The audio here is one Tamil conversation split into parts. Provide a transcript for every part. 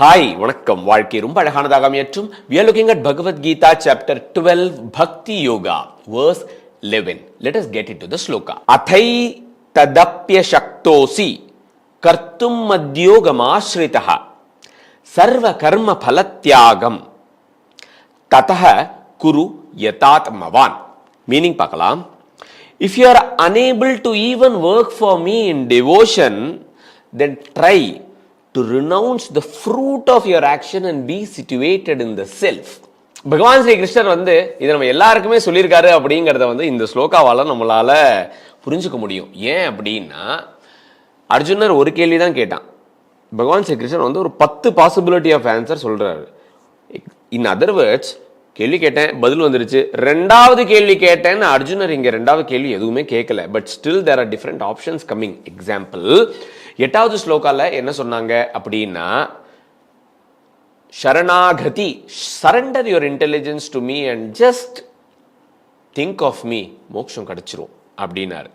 ஹாய் வணக்கம். வாழ்க்கை ரொம்ப அழகானதாக அமையற்றும். We are looking at Bhagavad Gita chapter 12 Bhakti Yoga verse 11. Let us get into the sloka. Athai tadapya shaktosi kartum madyogamashritah sarva karma phalatyagam tataha kuru yatatmavan. Meaning பார்க்கலாம். If you are unable to even work for me in devotion, then try to renounce the fruit of your action and be situated in the self. பகவான் ஸ்ரீ கிருஷ்ணர் இதை நம்ம எல்லாருக்குமே சொல்லியிருக்காரு அப்படிங்கிறத இந்த ஸ்லோகாவால நம்மளால புரிஞ்சுக்க முடியும். ஏன் அப்படின்னா, அர்ஜுனர் ஒரு கேள்வி தான் கேட்டான். பகவான் ஸ்ரீ கிருஷ்ணர் ஒரு 10 பாசிபிலிட்டி ஆஃப் ஆன்சர் சொல்றாரு. இன் அதர் வேர்ட்ஸ், கேள்வி கேட்டேன், பதில் வந்துருச்சு. ரெண்டாவது கேள்வி கேட்டேன்னு அர்ஜுனர் இங்க ரெண்டாவது கேள்வி எதுவுமே கேட்கல. But still there are different options coming. Example, 8வது ஸ்லோகால என்ன சொன்னாங்க அப்படின்னா, சரணாகதி, surrender your intelligence to me and just think of me, மோட்சம் கிடைச்சிரும் அப்படின்னாரு.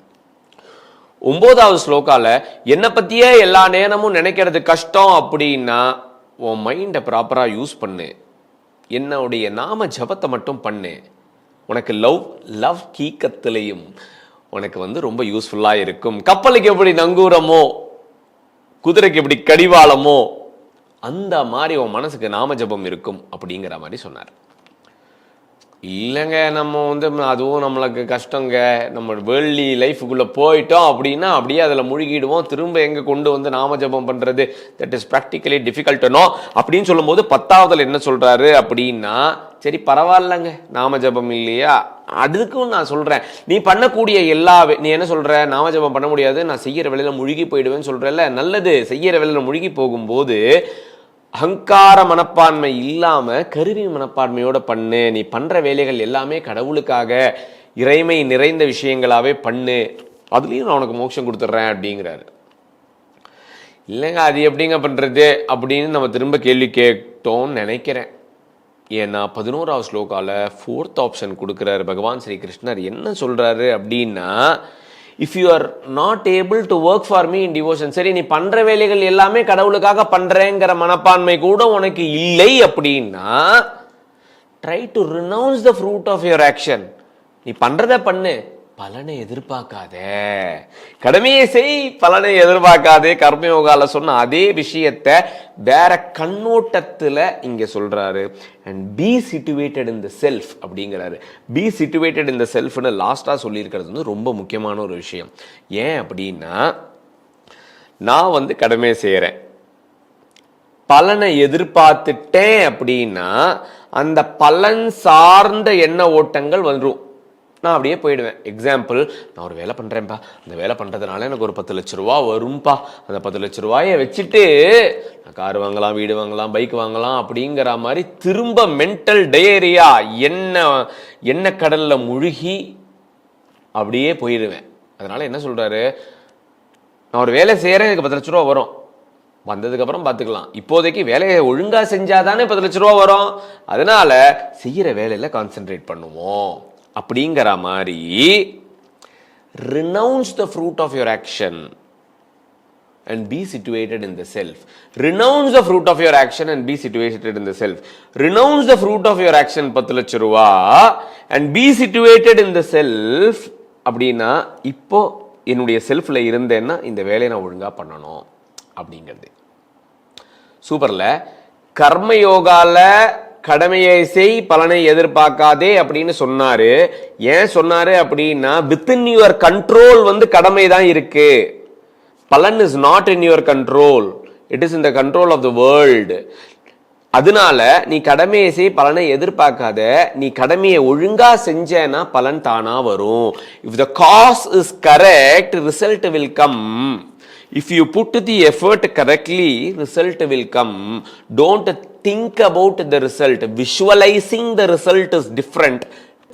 9வது ஸ்லோகால என்ன பத்தியே எல்லா நேரமும் நினைக்கிறது கஷ்டம் அப்படின்னா, உன் மைண்டை ப்ராப்பரா யூஸ் பண்ணு, என்னுடைய நாம ஜபத்தை மட்டும் பண்ணு, உனக்கு லவ் கீக்கத்திலையும் உனக்கு ரொம்ப யூஸ்ஃபுல்லா இருக்கும். கப்பலுக்கு எப்படி நங்கூரமோ, குதிரைக்கு எப்படி கடிவாளமோ, அந்த மாதிரி உன் மனசுக்கு நாம ஜபம் இருக்கும் அப்படிங்கிற மாதிரி சொன்னார். இல்லைங்க, நம்ம அதுவும் நம்மளுக்கு கஷ்டங்க, நம்ம வேர்ல்ட்லி லைஃபுக்குள்ள போயிட்டோம் அப்படின்னா அப்படியே அதில் முழுகிடுவோம். திரும்ப எங்க கொண்டு நாம ஜபம் பண்றது, that is practically difficult no அப்படின்னு சொல்லும்போது 10வதுல என்ன சொல்றாரு அப்படின்னா, சரி பரவாயில்லங்க, நாம ஜபம் இல்லையா, அதுக்கும் நான் சொல்றேன், நீ பண்ணக்கூடிய நீ என்ன சொல்ற, நாம ஜபம் பண்ண முடியாது, நான் செய்யற வேலையில முழுகி போயிடுவேன்னு சொல்றல. நல்லது, செய்யற வேலையில முழுகி போகும்போது அகங்கார மனப்பான்மை இல்லாம கருவி மனப்பான்மையோட பண்ணு. நீ பண்ற வேலைகள் எல்லாமே கடவுளுக்காக, இறைமை நிறைந்த விஷயங்களாவே பண்ணு, அதுலயும் நான் உனக்கு மோட்சம் கொடுத்துட்றேன் அப்படிங்கிறாரு. இல்லைங்க, அது எப்படிங்க பண்றது அப்படின்னு நம்ம திரும்ப கேள்வி கேட்டோம்னு நினைக்கிறேன். ஏன்னா 11வது ஸ்லோகால 4th ஆப்ஷன் கொடுக்கிறாரு பகவான் ஸ்ரீ கிருஷ்ணர். என்ன சொல்றாரு அப்படின்னா, if you are not able to work for me in devotion, சரி நீ பண்ற வேலைகள் எல்லாமே கடவுளுக்காக பண்றேங்கிற மனப்பான்மை கூட உனக்கு இல்லை அப்படின்னா, try to renounce the fruit of your action. நீ பண்றத பண்ணு, பலனை எதிர்பார்க்காத, கடமையை செய், பலனை எதிர்பார்க்காதே. கர்மயோகால சொன்ன அதே விஷயத்தை வேற கண்ணோட்டத்துல இங்க சொல்றாரு. And be situated in the self அப்படிங்கிறாரு. பி சிட்டுவேட்டட் இன் த செல்ஃப்னு லாஸ்டா சொல்லியிருக்கிறது ரொம்ப முக்கியமான ஒரு விஷயம். ஏன் அப்படின்னா, நான் கடமையை செய்யறேன், பலனை எதிர்பார்த்துட்டேன் அப்படின்னா அந்த பலன் சார்ந்த எண்ண ஓட்டங்கள் வந்துடும், நான் அப்படியே போயிடுவேன். எக்ஸாம்பிள், நான் ஒரு வேலை பண்றேன்ப்பா, அந்த வேலை பண்றதுனால எனக்கு ஒரு 10 லட்ச ரூபா வரும்பா, அந்த 10 லட்ச ரூபாயை வச்சுட்டு நான் கார் வாங்கலாம், வீடு வாங்கலாம், பைக் வாங்கலாம் அப்படிங்கிற மாதிரி திரும்ப மென்டல் டயரியா என்ன கடல்ல முழுகி அப்படியே போயிடுவேன். அதனால என்ன சொல்றாரு, நான் ஒரு வேலை செய்யறேன், எனக்கு 10 லட்ச ரூபா வரும், வந்ததுக்கு அப்புறம் பார்த்துக்கலாம், இப்போதைக்கு வேலையை ஒழுங்கா செஞ்சாதானே 10 லட்ச ரூபா வரும், அதனால செய்யற வேலையில கான்சென்ட்ரேட் பண்ணுவோம் அப்படிங்கிற மாதிரி. renounce the fruit of your action and be situated in the self. Renounce the fruit of your action and be situated in the self. Renounce the fruit of your action 10 லட்ச ரூபா and be situated in the self அப்படின்னா, இப்போ என்னுடைய செல்ஃப்ல இருந்தேன்னா இந்த வேலையை நான் ஒழுங்கா பண்ணணும் அப்படிங்கிறது. சூப்பர்ல. கர்மயோகால கடமையை செய், பலனை எதிர்பார்க்காதே அப்படின்னு சொன்னாரு. ஏன் சொன்னாரு அப்படின்னா, வித்தின் யுவர் கண்ட்ரோல் கடமை தான் இருக்கு, பலன் is not in your control, it is in the control of the world. அதனால நீ கடமையை செய், பலனை எதிர்பார்க்காத, நீ கடமையை ஒழுங்கா செஞ்சேன்னா பலன் தானா வரும். If the cause is correct, result will come. If you put the effort correctly, result will come. Don't think about the result. Visualizing the result is different.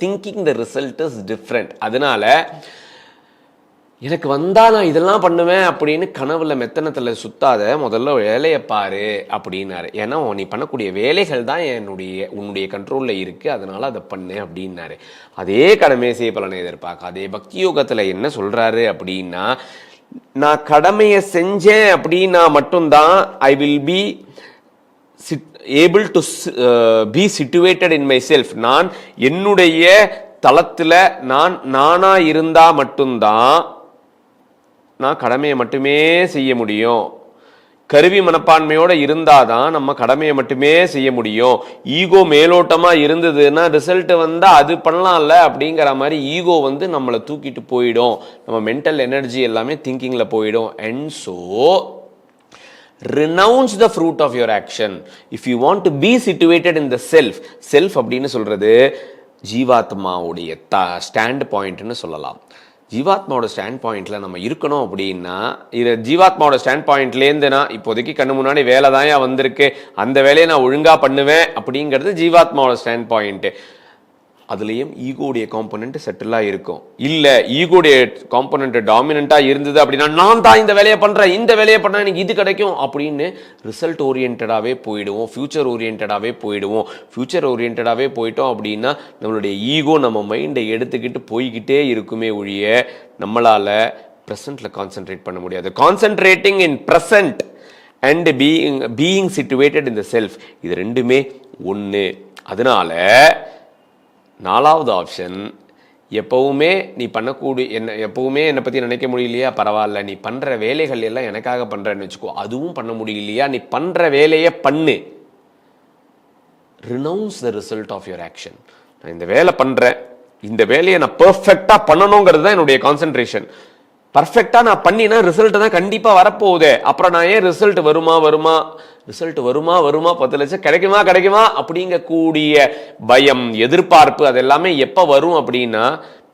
Thinking the result is different. அதனால எனக்கு வந்தா நான் இதெல்லாம் பண்ணுவேன் அப்படின்னு கனவுல மெத்தனத்துல சுத்தாத, முதல்ல வேலையை பாரு அப்படின்னாரு. ஏன்னா நீ பண்ணக்கூடிய வேலைகள் தான் உன்னுடைய கண்ட்ரோல்ல இருக்கு, அதனால அதை பண்ணு அப்படின்னாரு. அதே கடமையை செய்ய பலனை எதிர்பார்க்க. அதே பக்தி யோகத்துல என்ன சொல்றாரு அப்படின்னா, நான் கடமையை செஞ்சேன் அப்படின்னா மட்டும்தான் I will be able to be situated in my self. நான் என்னுடைய தளத்தில் நானா இருந்தா மட்டும்தான் நான் கடமையை மட்டுமே செய்ய முடியும். கருவி மனப்பான்மையோட இருந்தாதான் நம்ம கடமையை மட்டுமே செய்ய முடியும். ஈகோ மேலோட்டமா இருந்ததுன்னா ரிசல்ட் வந்தா அது பண்ணலாம்ல அப்படிங்கிற மாதிரி ஈகோ வந்து நம்மளை தூக்கிட்டு போயிடும். நம்ம மென்டல் எனர்ஜி எல்லாமே திங்கிங்ல போயிடும். And so renounce the fruit of your action if you want to be situated in the self அப்படின்னு சொல்றது ஜீவாத்மாவுடைய ஸ்டாண்ட் பாயிண்ட்னு சொல்லலாம். ஜீவாத்மாவோட ஸ்டாண்ட் பாயிண்ட்ல நம்ம இருக்கணும் அப்படின்னா ஜீவாத்மாவோட ஸ்டாண்ட் பாயிண்ட்லேருந்துனா இப்போதைக்கு கண்ணு முன்னாடி வேலை தான் வந்திருக்கு, அந்த வேலையை நான் ஒழுங்கா பண்ணுவேன் அப்படிங்கிறது ஜீவாத்மாவோட ஸ்டாண்ட் பாயிண்ட். அதுலேயும் ஈகோடைய காம்பனண்ட் செட்டிலாக இருக்கும். இல்லை ஈகோடைய காம்பனண்ட் டாமினண்ட்டாக இருந்தது அப்படின்னா நான் தான் இந்த வேலையை பண்ணுறேன், இந்த வேலையை பண்ணால் எனக்கு இது கிடைக்கும் அப்படின்னு ரிசல்ட் ஓரியன்டாகவே போயிடுவோம், ஃபியூச்சர் ஓரியன்டாகவே போயிடுவோம். ஃபியூச்சர் ஓரியன்டாகவே போயிட்டோம் அப்படின்னா நம்மளுடைய ஈகோ நம்ம மைண்டை எடுத்துக்கிட்டு போய்கிட்டே இருக்குமே ஒழிய நம்மளால் ப்ரெசண்ட்டில் கான்சென்ட்ரேட் பண்ண முடியாது. Concentrating in present and being situated in the self, இது ரெண்டுமே ஒன்று. அதனால 4வது ஆப்ஷன், எப்பவுமே நீ எப்பவுமே என்னை பற்றி நினைக்க முடியலையா, பரவாயில்ல, நீ பண்ணுற வேலைகள் எல்லாம் எனக்காக பண்ணுறேன்னு வச்சுக்கோ, அதுவும் பண்ண முடியலையா, நீ பண்ணுற வேலையை பண்ணு. Renounce the result of your action. நான் இந்த வேலை பண்ணுறேன், இந்த வேலையை நான் பர்ஃபெக்டாக பண்ணணுங்கிறது தான் என்னுடைய கான்சென்ட்ரேஷன். பர்ஃபெக்டாக நான் பண்ணினா ரிசல்ட் தான் கண்டிப்பாக வரப்போகுது. அப்புறம் நான் ஏன் ரிசல்ட் வருமா 10 லட்சம் கிடைக்குமா அப்படிங்கக்கூடிய பயம், எதிர்பார்ப்பு, அது எல்லாமே எப்போ வரும் அப்படின்னா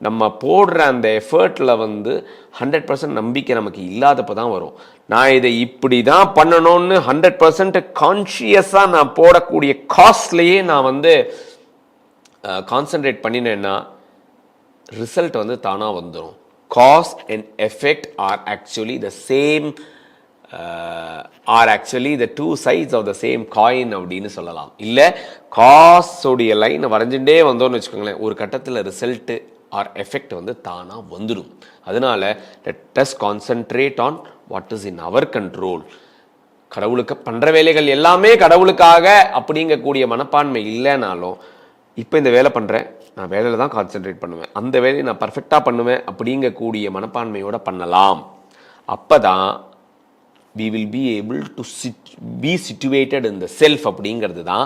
நம்ம போடுற அந்த எஃபர்ட்ல 100% நம்பிக்கை நமக்கு இல்லாதப்ப தான் வரும். நான் இதை இப்படி தான் பண்ணணும்னு 100% கான்ஷியஸாக நான் போடக்கூடிய காஸ்ட்லேயே நான் கான்சென்ட்ரேட் பண்ணினேன்னா ரிசல்ட் தானாக வந்துடும். Cause and effect are actually the same, are actually the two sides of the same coin அப்படின்னு சொல்லலாம். இல்லை காஸோடைய லைனை வரைஞ்சுட்டே வந்தோம்னு வச்சுக்கோங்களேன், ஒரு கட்டத்தில் ரிசல்ட்டு ஆர் எஃபெக்ட் தானாக வந்துடும். அதனால let us concentrate on what is in our control. கடவுளுக்கு பண்ணுற வேலைகள் எல்லாமே கடவுளுக்காக அப்படிங்கக்கூடிய மனப்பான்மை இல்லைனாலும் இப்போ இந்த வேலை பண்ணுறேன், நான் வேலையில் தான் கான்சென்ட்ரேட் பண்ணுவேன், அந்த வேலையை நான் பர்ஃபெக்டாக பண்ணுவேன் அப்படிங்கக்கூடிய மனப்பான்மையோடு பண்ணலாம். அப்போ தான் we will be able to be situated in the self அப்படிங்கிறது தான்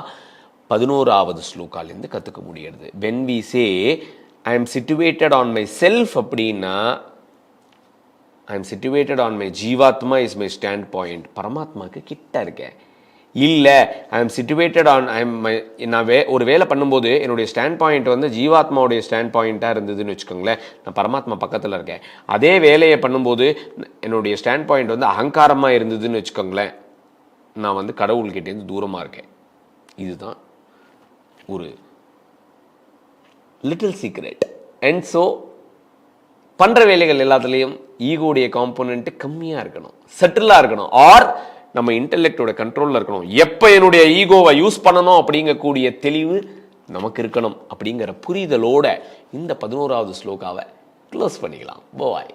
11வது ஸ்லோகாலேருந்து கற்றுக்க முடியாது. when we say I am situated on my self அப்படின்னா I am situated on my ஜீவாத்மா is my stand point, பரமாத்மாவுக்கு கிட்ட இருக்கேன். இல்லை ஐ எம் சிட்டுவேட்டட் ஆன் நான் ஒரு வேலை பண்ணும்போது என்னுடைய ஸ்டாண்ட் பாயிண்ட் ஜீவாத்மாவுடைய ஸ்டாண்ட் பாயிண்ட்டாக இருந்ததுன்னு வச்சுக்கோங்களேன், நான் பரமாத்மா பக்கத்தில் இருக்கேன். அதே வேலையை பண்ணும்போது என்னுடைய ஸ்டாண்ட் பாயிண்ட் அகங்காரமாக இருந்ததுன்னு வச்சுக்கோங்களேன், நான் கடவுள்கிட்டேருந்து தூரமாக இருக்கேன். இதுதான் ஒரு லிட்டில் சீக்ரெட். அண்ட் ஸோ பண்ணுற வேலைகள் எல்லாத்துலேயும் ஈகோடைய காம்போனன்ட்டு கம்மியாக இருக்கணும், செட்டிலாக இருக்கணும், ஆர் நம்ம இன்டெலெக்டோட கண்ட்ரோலில் இருக்கணும். எப்போ என்னுடைய ஈகோவை யூஸ் பண்ணணும் அப்படிங்கக்கூடிய தெளிவு நமக்கு இருக்கணும் அப்படிங்கிற புரிதலோட இந்த 11வது ஸ்லோகாவை க்ளோஸ் பண்ணிக்கலாம். பாய்.